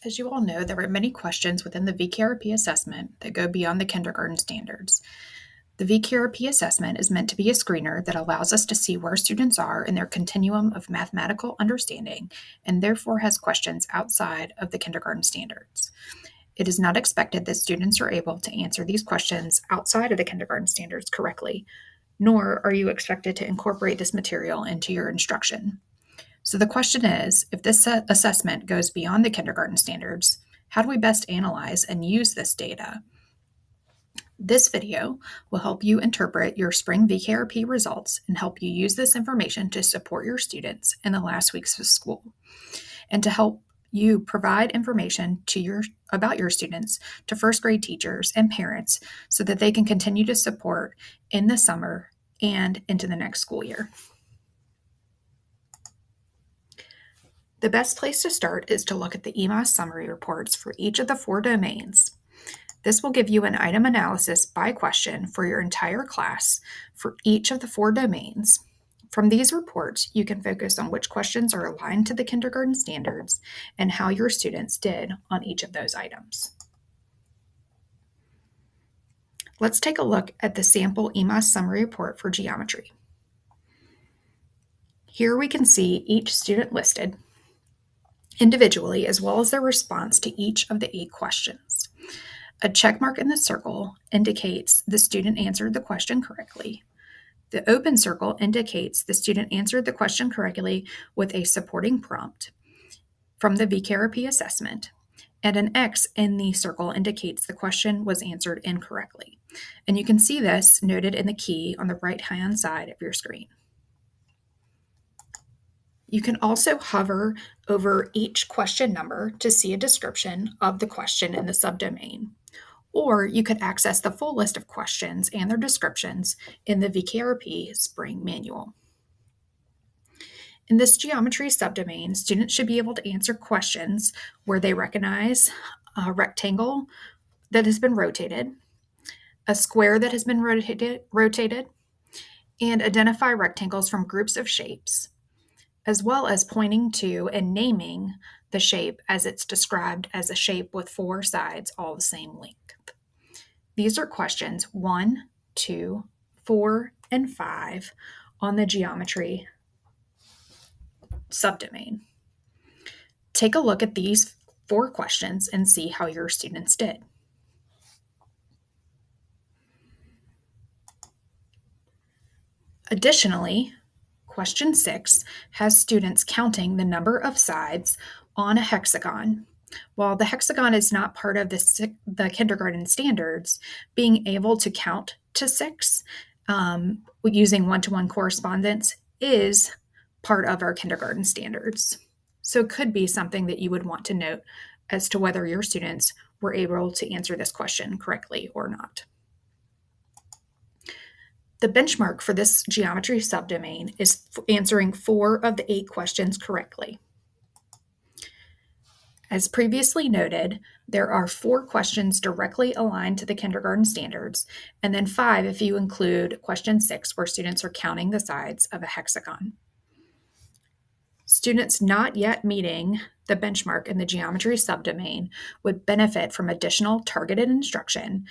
As you all know, there are many questions within the VKRP assessment that go beyond the kindergarten standards. The VKRP assessment is meant to be a screener that allows us to see where students are in their continuum of mathematical understanding and therefore has questions outside of the kindergarten standards. It is not expected that students are able to answer these questions outside of the kindergarten standards correctly, nor are you expected to incorporate this material into your instruction. So the question is, if this assessment goes beyond the kindergarten standards, how do we best analyze and use this data? This video will help you interpret your spring VKRP results and help you use this information to support your students in the last weeks of school, and to help you provide information about your students to first grade teachers and parents so that they can continue to support in the summer and into the next school year. The best place to start is to look at the EMAS summary reports for each of the 4 domains. This will give you an item analysis by question for your entire class for each of the 4 domains. From these reports, you can focus on which questions are aligned to the kindergarten standards and how your students did on each of those items. Let's take a look at the sample EMAS summary report for geometry. Here we can see each student listed individually, as well as their response to each of the 8 questions. A check mark in the circle indicates the student answered the question correctly. The open circle indicates the student answered the question correctly with a supporting prompt from the VKRP assessment, and an X in the circle indicates the question was answered incorrectly. And you can see this noted in the key on the right-hand side of your screen. You can also hover over each question number to see a description of the question in the subdomain, or you could access the full list of questions and their descriptions in the VKRP Spring Manual. In this geometry subdomain, students should be able to answer questions where they recognize a rectangle that has been rotated, a square that has been rotated, and identify rectangles from groups of shapes, as well as pointing to and naming the shape as it's described as a shape with 4 sides all the same length. These are questions 1, 2, 4, and 5 on the geometry subdomain. Take a look at these 4 questions and see how your students did. Additionally, question 6 has students counting the number of sides on a hexagon. While the hexagon is not part of the kindergarten standards, being able to count to 6 using one-to-one correspondence is part of our kindergarten standards. So it could be something that you would want to note as to whether your students were able to answer this question correctly or not. The benchmark for this geometry subdomain is answering 4 of the 8 questions correctly. As previously noted, there are 4 questions directly aligned to the kindergarten standards, and then 5 if you include question 6, where students are counting the sides of a hexagon. Students not yet meeting the benchmark in the geometry subdomain would benefit from additional targeted instruction,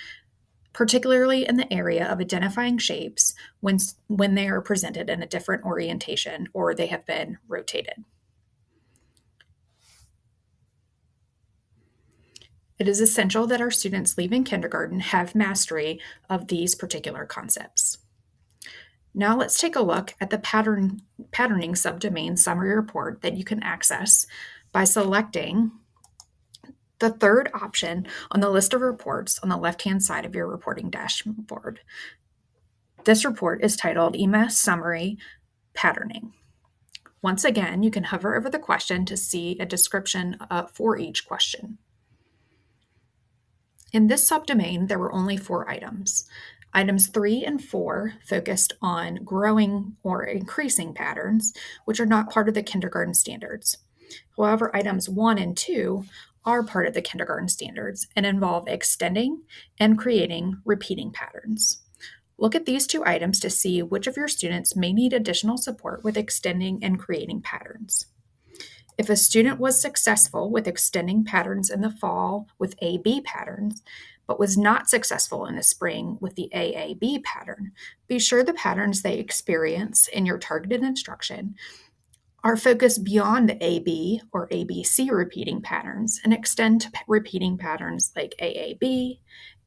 particularly in the area of identifying shapes when they are presented in a different orientation or they have been rotated. It is essential that our students leaving kindergarten have mastery of these particular concepts. Now let's take a look at the patterning subdomain summary report that you can access by selecting the 3rd option on the list of reports on the left-hand side of your reporting dashboard. This report is titled EMAS Summary Patterning. Once again, you can hover over the question to see a description for each question. In this subdomain, there were only 4 items. Items 3 and 4 focused on growing or increasing patterns, which are not part of the kindergarten standards. However, items 1 and 2 are part of the kindergarten standards and involve extending and creating repeating patterns. Look at these 2 items to see which of your students may need additional support with extending and creating patterns. If a student was successful with extending patterns in the fall with AB patterns, but was not successful in the spring with the AAB pattern, be sure the patterns they experience in your targeted instruction are focused beyond the AB or ABC repeating patterns and extend to repeating patterns like AAB,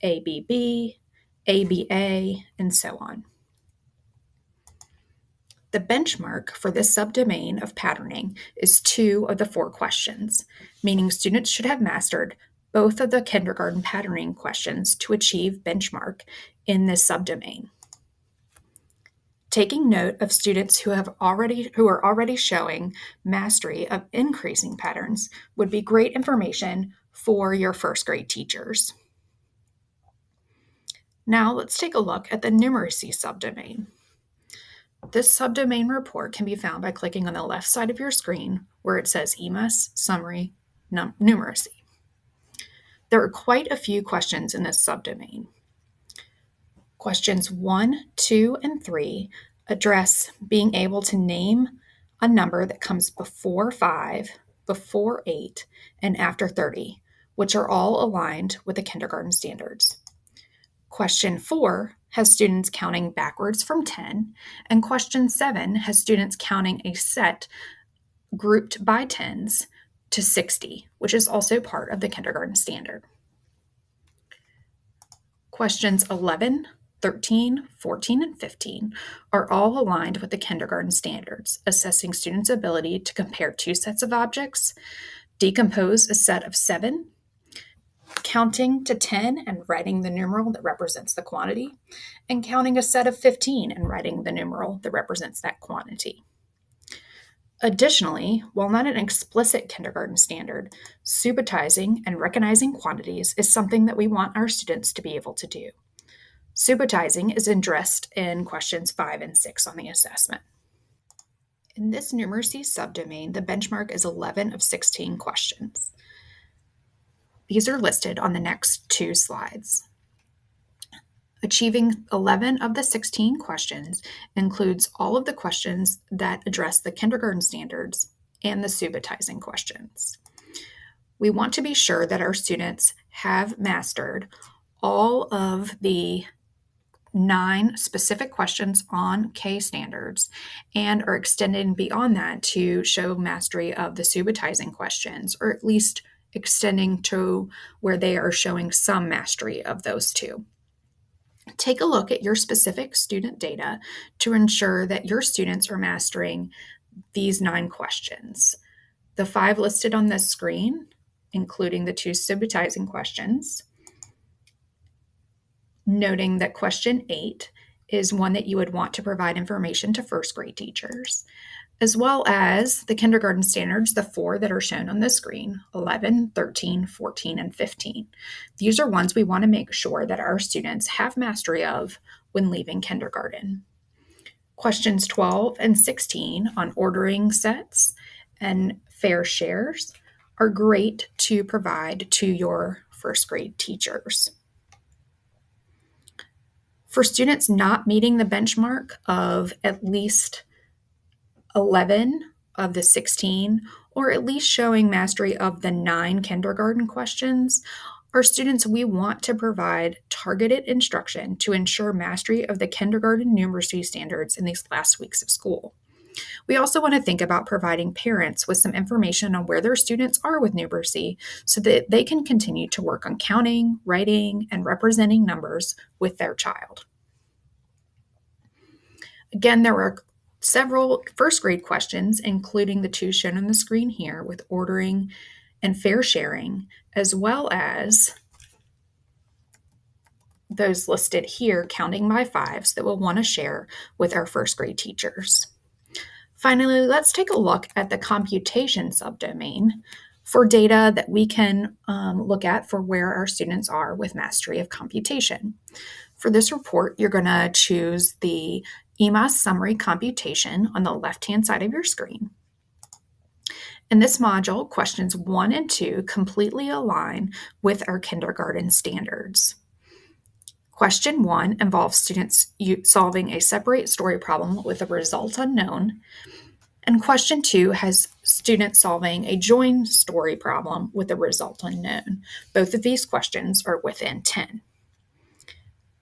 ABB, ABA, and so on. The benchmark for this subdomain of patterning is 2 of the 4 questions, meaning students should have mastered both of the kindergarten patterning questions to achieve benchmark in this subdomain. Taking note of students who are already showing mastery of increasing patterns would be great information for your first grade teachers. Now let's take a look at the numeracy subdomain. This subdomain report can be found by clicking on the left side of your screen where it says EMAS Summary Numeracy. There are quite a few questions in this subdomain. Questions 1, 2, and 3 address being able to name a number that comes before 5, before 8, and after 30, which are all aligned with the kindergarten standards. Question 4 has students counting backwards from 10, and question 7 has students counting a set grouped by tens to 60, which is also part of the kindergarten standard. Questions 11, 13, 14, and 15 are all aligned with the kindergarten standards, assessing students' ability to compare 2 sets of objects, decompose a set of 7, counting to 10 and writing the numeral that represents the quantity, and counting a set of 15 and writing the numeral that represents that quantity. Additionally, while not an explicit kindergarten standard, subitizing and recognizing quantities is something that we want our students to be able to do. Subitizing is addressed in questions 5 and 6 on the assessment. In this numeracy subdomain, the benchmark is 11 of 16 questions. These are listed on the next 2 slides. Achieving 11 of the 16 questions includes all of the questions that address the kindergarten standards and the subitizing questions. We want to be sure that our students have mastered all of the 9 specific questions on K standards and are extending beyond that to show mastery of the subitizing questions, or at least extending to where they are showing some mastery of those 2. Take a look at your specific student data to ensure that your students are mastering these 9 questions. The 5 listed on this screen, including the 2 subitizing questions, noting that question 8 is one that you would want to provide information to first grade teachers, as well as the kindergarten standards, the 4 that are shown on the screen, 11, 13, 14, and 15. These are ones we want to make sure that our students have mastery of when leaving kindergarten. Questions 12 and 16 on ordering sets and fair shares are great to provide to your first grade teachers. For students not meeting the benchmark of at least 11 of the 16, or at least showing mastery of the 9 kindergarten questions, our students, we want to provide targeted instruction to ensure mastery of the kindergarten numeracy standards in these last weeks of school. We also want to think about providing parents with some information on where their students are with numeracy so that they can continue to work on counting, writing, and representing numbers with their child. Again, there are several first grade questions, including the 2 shown on the screen here with ordering and fair sharing, as well as those listed here, counting by 5s, that we'll want to share with our first grade teachers. Finally, let's take a look at the computation subdomain for data that we can look at for where our students are with mastery of computation. For this report, you're going to choose the EMAS Summary Computation on the left-hand side of your screen. In this module, questions 1 and 2 completely align with our kindergarten standards. Question 1 involves students solving a separate story problem with a result unknown, and question 2 has students solving a join story problem with a result unknown. Both of these questions are within 10.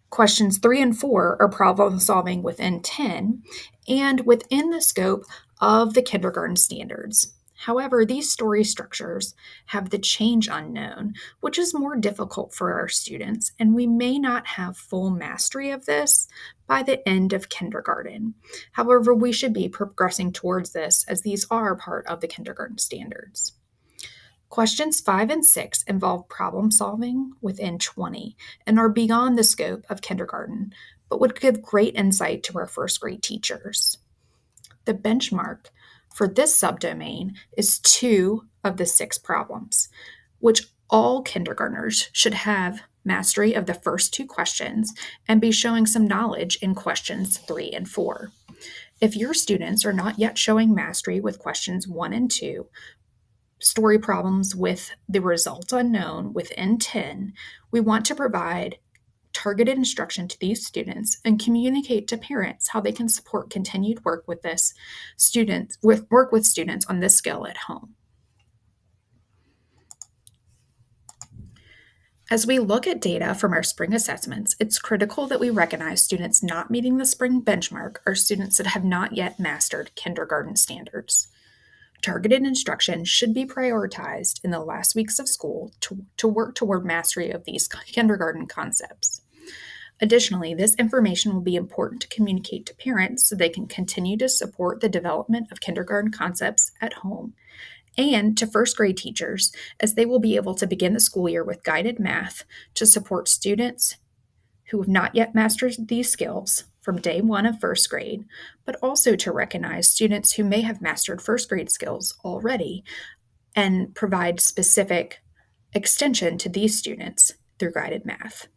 Questions 3 and 4 are problem solving within 10 and within the scope of the kindergarten standards. However, these story structures have the change unknown, which is more difficult for our students, and we may not have full mastery of this by the end of kindergarten. However, we should be progressing towards this as these are part of the kindergarten standards. Questions 5 and 6 involve problem solving within 20 and are beyond the scope of kindergarten, but would give great insight to our first grade teachers. The benchmark for this subdomain is 2 of the 6 problems, which all kindergartners should have mastery of the first 2 questions and be showing some knowledge in questions 3 and 4. If your students are not yet showing mastery with questions 1 and 2, story problems with the result unknown within 10, we want to provide targeted instruction to these students and communicate to parents how they can support continued work with students on this skill at home. As we look at data from our spring assessments, it's critical that we recognize students not meeting the spring benchmark are students that have not yet mastered kindergarten standards. Targeted instruction should be prioritized in the last weeks of school to work toward mastery of these kindergarten concepts. Additionally, this information will be important to communicate to parents so they can continue to support the development of kindergarten concepts at home, and to first grade teachers as they will be able to begin the school year with guided math to support students who have not yet mastered these skills from day 1 of first grade, but also to recognize students who may have mastered first grade skills already and provide specific extension to these students through guided math.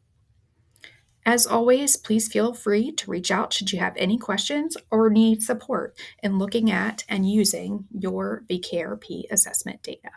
As always, please feel free to reach out should you have any questions or need support in looking at and using your VKRP assessment data.